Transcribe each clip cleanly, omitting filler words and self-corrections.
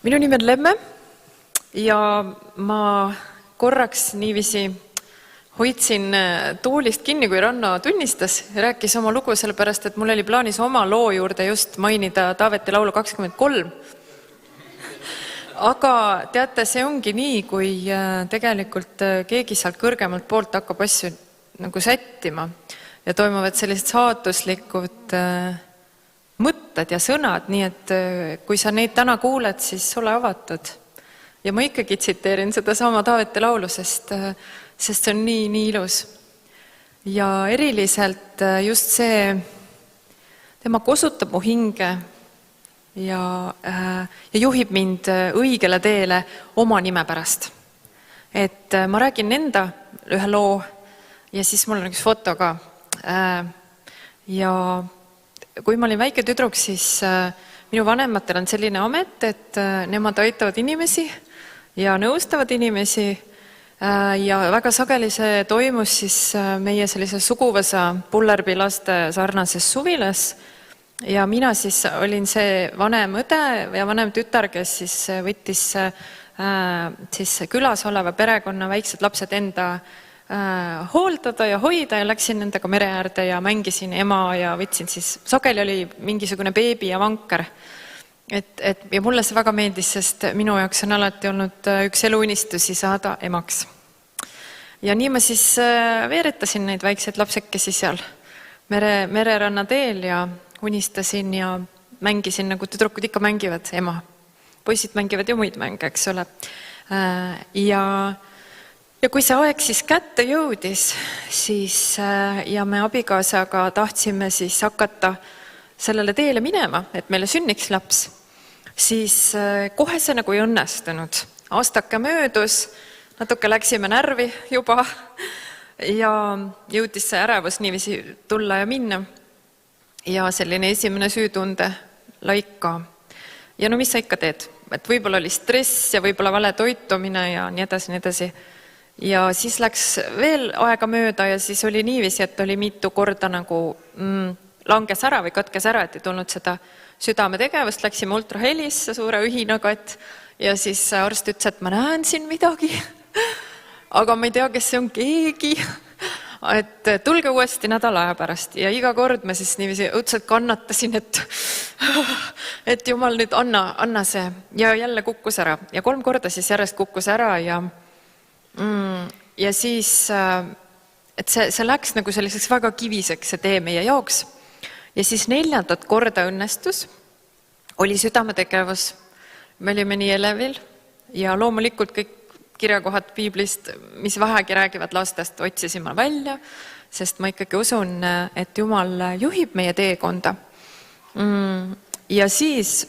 Minu nimi on Lemme ja ma korraks niiviisi hoidsin toolist kinni, kui Ranno tunnistas ja rääkis oma lugu, sellepärast, et mul oli plaanis oma loo juurde just mainida Taaveti laulu 23. Aga teate, see ongi nii, kui tegelikult keegi sealt kõrgemalt poolt hakkab asju nagu sättima ja toimuvad sellised saatuslikud mõtted ja sõnad, nii et kui sa neid täna kuuled, siis ole avatud. Ja ma ikkagi tsiteerin seda sama Taaveti laulu, sest see on nii ilus. Ja eriliselt just see, tema kosutab mu hinge ja juhib mind õigele teele oma nime pärast. Et ma räägin enda ühe loo ja siis mul on üks foto ka. Ja kui ma olin väike tüdruk, siis minu vanematel on selline amet, et nemad aitavad inimesi ja nõustavad inimesi ja väga sageli see toimus siis meie sellise suguvõsa Pullerbi laste sarnases suvilas ja mina siis olin see vanem õde ja vanem tütar, kes siis võttis siis külas oleva perekonna väiksed lapsed enda hooldada ja hoida ja läksin nendega mere äärde ja mängisin ema ja võtsin siis, sageli oli mingisugune beebi ja vanker. Ja mulle see väga meeldis, sest minu jaoks on alati olnud üks eluunistusi saada emaks. Ja nii ma siis veeretasin neid väikseid lapsekesi seal mereranna teel ja unistasin ja mängisin, nagu tüdrukud ikka mängivad, ema. Poisid mängivad ju muid mänge, eks ole. Ja kui see aeg siis kätte jõudis, siis ja me abikaasaga tahtsime siis hakata sellele teele minema, et meile sünniks laps, siis kohe see nagu ei õnnestunud. Aastake möödus, natuke läksime närvi juba ja jõudis see ärevus niiviisi tulla ja minna. Ja selline esimene süütunde laika. Ja no mis sa ikka teed? Et võib-olla oli stress ja võib-olla vale toitumine ja nii edasi. Ja siis läks veel aega mööda ja siis oli niiviisi, et oli mitu korda nagu langes ära või katkes ära, et ei tulnud seda südametegevust, läksime ultrahelisse suure ühinaga, ja siis arst ütles, et ma näen siin midagi, aga ma ei tea, kes see on keegi, et tulge uuesti nädala aja pärast ja iga kord ma siis niiviisi õudselt kannatasin, et jumal nüüd anna see ja jälle kukkus ära ja 3 korda siis järjest kukkus ära ja siis, et see läks nagu selliseks väga kiviseks see tee meie jaoks ja siis 4. korda õnnestus oli südametegevus. Me olime nii elevil ja loomulikult kõik kirjakohad piiblist, mis vähegi räägivad lastest, otsisime välja, sest ma ikkagi usun, et Jumal juhib meie teekonda. Ja siis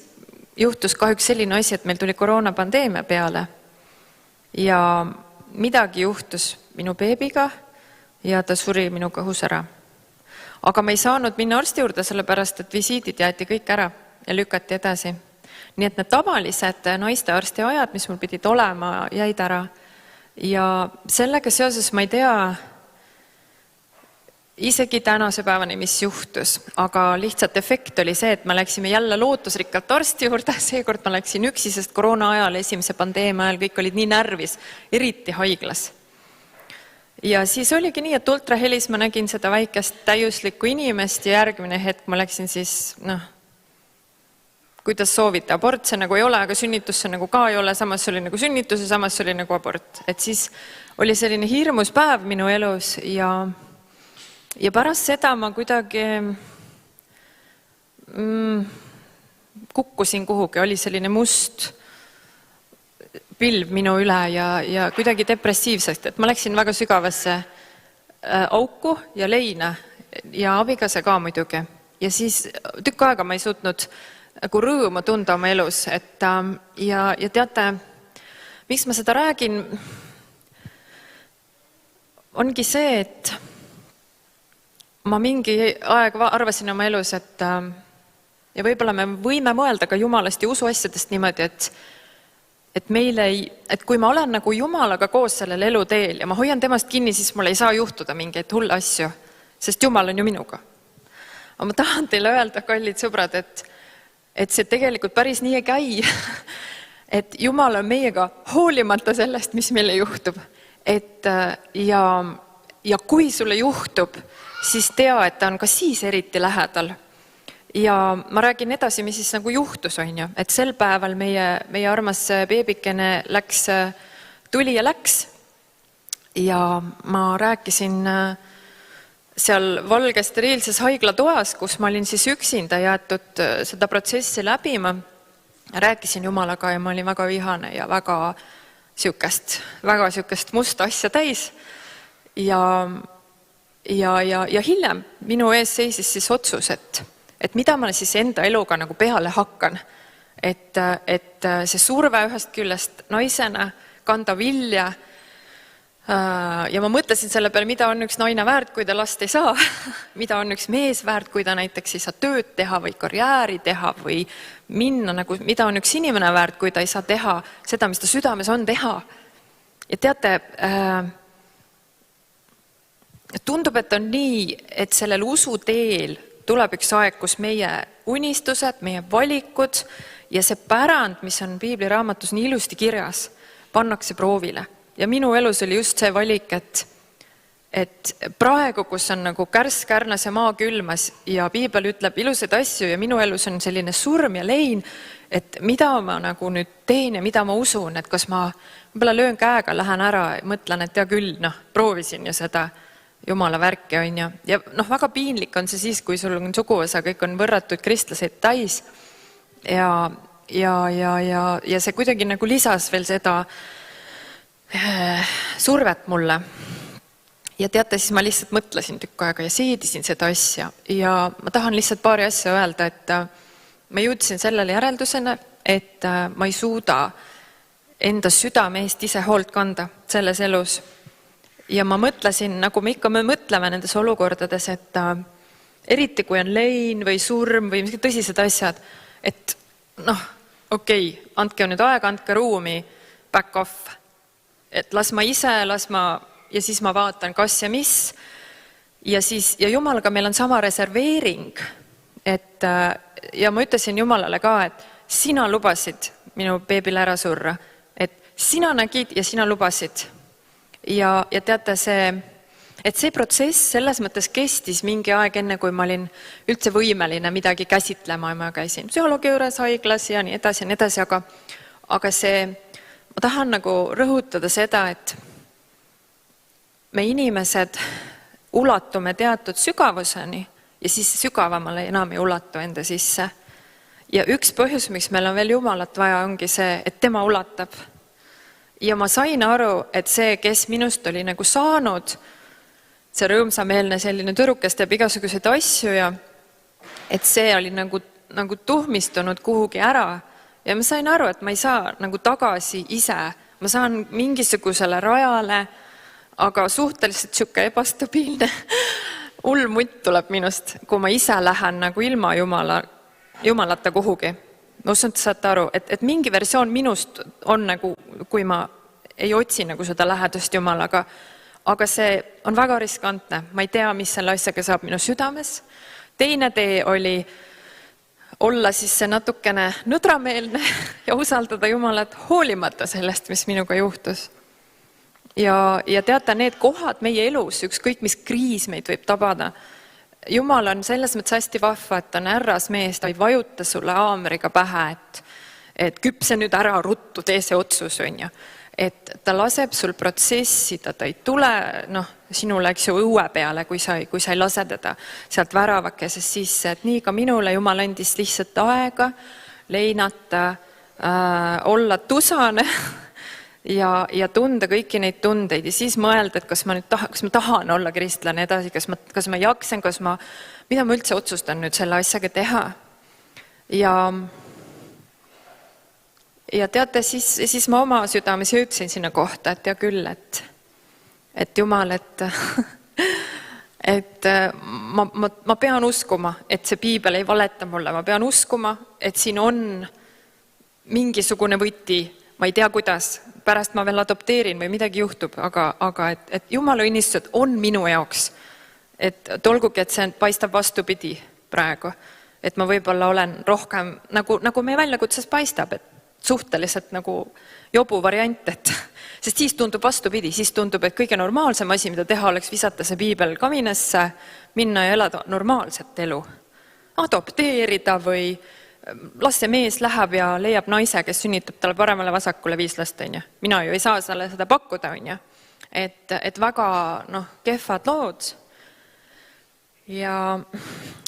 juhtus kahjuks selline asi, et meil tuli koroonapandeemia peale ja midagi juhtus minu beebiga ja ta suri minu kõhus ära. Aga me ei saanud minna arsti juurde, sellepärast, et visiidid jäeti kõik ära ja lükati edasi. Nii et need tavalised naiste arsti ajad, mis mul pidid olema, jäid ära. Ja sellega seoses ma ei tea isegi tänase päevani, mis juhtus, aga lihtsalt efekt oli see, et me läksime jälle lootusrikkalt arsti juurde, seekord ma läksin üksi, sest koroona ajal, esimese pandeemia ajal kõik olid nii närvis, eriti haiglas. Ja siis oligi nii, et ultrahelis ma nägin seda väikest täiuslikku inimest ja järgmine hetk ma läksin siis, kuidas soovite, abort see nagu ei ole, aga sünnitus see nagu ka ei ole, samas oli nagu sünnitus ja samas oli nagu abort. Et siis oli selline hirmus päev minu elus ja pärast seda ma kuidagi kukkusin kuhugi, oli selline must pilv minu üle ja kuidagi depressiivsest, et ma läksin väga sügavasse auku ja leina ja abikaasa ka muidugi. Ja siis tükk aega ma ei suutnud nagu rõõmu tunda oma elus, ja teate, miks ma seda räägin, ongi see, et ma mingi aeg arvasin oma elus, ja võib-olla me võime mõelda ka Jumalast ja usuasjadest niimoodi, et kui ma olen nagu Jumalaga koos sellel eluteel ja ma hoian temast kinni, siis mul ei saa juhtuda mingeid hulle asju, sest Jumal on ju minuga. Aga ma tahan teile öelda, kallid sõbrad, et see tegelikult päris nii ei käi. et Jumal on meiega hoolimata sellest, mis meile juhtub. Ja kui sulle juhtub, siis tea, et ta on ka siis eriti lähedal. Ja ma räägin edasi, mis siis nagu juhtus, on ju. Et sel päeval meie armas beebikene tuli ja läks. Ja ma rääkisin seal valges steriilses haiglatoas, kus ma olin siis üksinda jäetud seda protsessi läbima. Rääkisin Jumalaga ja ma olin väga vihane ja väga sihukest musta asja täis. Ja hiljem minu ees seisis siis otsus, et mida ma siis enda eluga nagu peale hakkan. Et see surve ühest küljest naisena kanda vilja. Ja ma mõtlesin selle peale, mida on üks naine väärt, kui ta last ei saa, mida on üks mees väärt, kui ta näiteks ei saa tööd teha või karjääri teha või minna, nagu, mida on üks inimene väärt, kui ta ei saa teha seda, mis ta südames on teha. Ja teate, tundub, et on nii, et sellel usu teel tuleb üks aeg, kus meie unistused, meie valikud ja see pärand, mis on piibliraamatus nii ilusti kirjas, pannakse proovile. Ja minu elus oli just see valik, et praegu, kus on nagu kärss kärnas ja maa külmas ja piibel ütleb ilusaid asju ja minu elus on selline surm ja lein, et mida ma nagu nüüd teen ja mida ma usun, et kas ma võib-olla löön käega, lähen ära ja mõtlen, et ja küll, proovisin ju seda Jumala värki, on ju. Ja väga piinlik on see siis, kui sul on suguvõsa, kõik on võrratud kristlaseid täis ja see kuidagi nagu lisas veel seda survet mulle. Ja teate, siis ma lihtsalt mõtlesin tükk aega ja seedisin seda asja. Ja ma tahan lihtsalt paari asja öelda, et ma jõudsin sellele järeldusena, et ma ei suuda enda südame eest ise hoolt kanda selles elus. Ja ma mõtlesin, nagu me ikka mõtleme nendes olukordades, et eriti kui on lein või surm või tõsised asjad, et okei, andke nüüd aega, andke ruumi, back off. Et las ma ise, ja siis ma vaatan, kas ja mis. Ja Jumalaga meil on sama reserveering. Ja ma ütlesin Jumalale ka, et sina lubasid minu beebile ära surra. Et sina nägid ja sina lubasid. Ja teate, see protsess selles mõttes kestis mingi aeg enne, kui ma olin üldse võimeline midagi käsitlema ja ma käisin psühholoogi juures haiglas ja nii edasi, aga ma tahan nagu rõhutada seda, et me inimesed ulatume teatud sügavuseni ja siis sügavamale enam ei ulatu enda sisse. Ja üks põhjus, miks meil on veel Jumalat vaja, ongi see, et tema ulatab. Ja ma sain aru, et see, kes minust oli nagu saanud, see rõõmsameelne selline tüdruk, kes teeb igasuguseid asju ja et see oli nagu tuhmistunud kuhugi ära. Ja ma sain aru, et ma ei saa nagu tagasi ise. Ma saan mingisugusele rajale, aga suhteliselt siuke ebastabiilne ulmutt tuleb minust, kui ma ise lähen nagu ilma Jumalata kuhugi. Ma usun, et saate aru, et mingi versioon minust on nagu, kui ma ei otsi nagu seda lähedust Jumalaga, aga see on väga riskantne. Ma ei tea, mis selle asjaga saab minu südames. Teine tee oli olla siis see natukene nõdrameelne ja usaldada Jumalat hoolimata sellest, mis minuga juhtus. Ja teate, need kohad meie elus, ükskõik mis kriis meid võib tabada, Jumal on selles mõttes hästi vahva, et ta on ärras mees, ta ei vajuta sulle haamriga pähe, et küpse nüüd ära ruttu, tee see otsus, on ju. Et ta laseb sul protsessi, ta ei tule sinule, eks ju, õue peale, kui sa ei lase teda sealt väravakesest sisse. Et nii ka minule Jumal andis lihtsalt aega leinata, olla tusane ja tunda kõiki neid tundeid ja siis mõelda, et kas ma tahan olla kristlane edasi, kas ma jaksen, mida ma üldse otsustan nüüd selle asjaga teha. Ja teate, siis ma oma südames jõudsin sinna kohta, et ja küll, et Jumal, et ma pean uskuma, et see piibel ei valeta mulle, ma pean uskuma, et siin on mingisugune võti, ma ei tea kuidas, pärast ma veel adopteerin või midagi juhtub, aga et Jumala õnnistused on minu jaoks, et tolgugi, et see paistab vastupidi praegu, et ma võib-olla olen rohkem, nagu meie väljakutses paistab, suhteliselt nagu jobu variant, sest siis tundub vastupidi, siis tundub, et kõige normaalsem asi, mida teha, oleks visata see piibel kaminasse, minna ja elada normaalset elu. Adopteerida või las see mees läheb ja leiab naise, kes sünnitab talle paremale vasakule 5 last, on ju. Mina ju ei saa selle seda pakkuda, on ju. Et väga kehvad lood.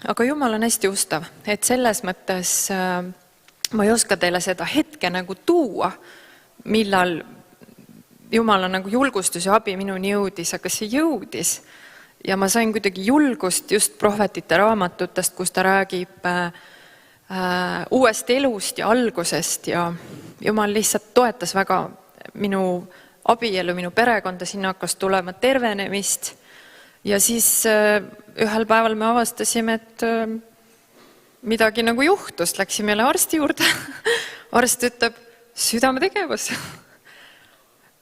Aga Jumal on hästi ustav, et selles mõttes ma ei oska teile seda hetke nagu tuua, millal Jumala nagu julgustus ja abi minuni jõudis, aga see jõudis. Ja ma sain kuidagi julgust just prohvetite raamatutest, kus ta räägib uuest elust ja algusest ja Jumal lihtsalt toetas väga minu abielu, minu perekonda, sinna hakkas tulema tervenemist. Ja siis ühel päeval me avastasime, et midagi nagu juhtus, läksime jälle arsti juurde. Arst ütleb, südametegevus.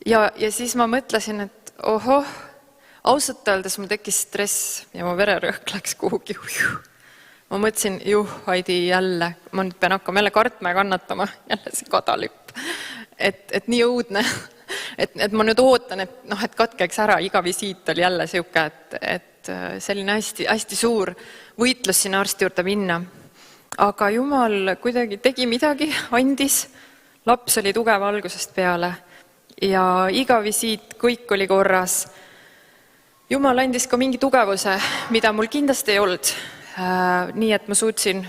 Ja siis ma mõtlesin, et ohoh, ausalt öeldes mul tekkis stress ja mu vererõhk läks kuhugi. Ma mõtlesin, Heidi jälle, ma nüüd pean hakkama jälle kartma ja kannatama, jälle see kadalipp. Et nii õudne, et ma nüüd ootan, et katkeks ära, iga visiit oli jälle siuke, et selline hästi suur võitlus sinna arsti juurde minna. Aga Jumal kuidagi tegi midagi, andis, laps oli tugev algusest peale ja iga visiit, kõik oli korras. Jumal andis ka mingi tugevuse, mida mul kindlasti ei olnud. Nii et ma suutsin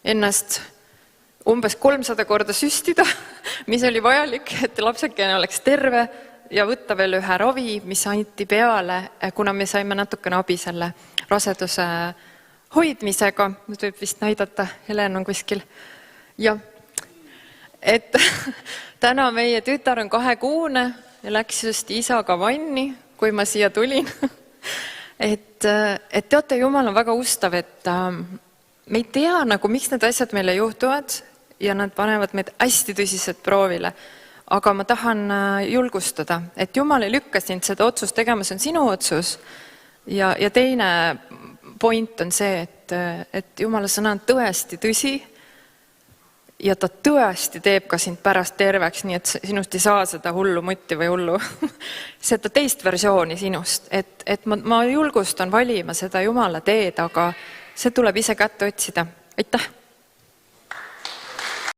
ennast umbes 300 korda süstida, mis oli vajalik, et lapsekene oleks terve ja võtta veel ühe ravi, mis anti peale, kuna me saime natukene abi selle raseduse hoidmisega. Nüüd võib vist näidata, Helen on kuskil. Ja, et täna meie tütar on 2-kuune ja läks just isaga vanni, kui ma siia tulin. Et teate, Jumal on väga ustav, et me ei tea nagu, miks need asjad meile juhtuvad ja nad panevad meid hästi tõsiselt proovile. Aga ma tahan julgustada, et Jumal ei lükka sind seda otsust tegema, see on sinu otsus. Ja teine point on see, et Jumala sõna on tõesti tõsi ja ta tõesti teeb ka sind pärast terveks, nii et sinust ei saa seda hullu mutti või hullu seda teist versiooni sinust, et ma julgustan valima seda Jumala teed, aga see tuleb ise kätte otsida. Aitäh!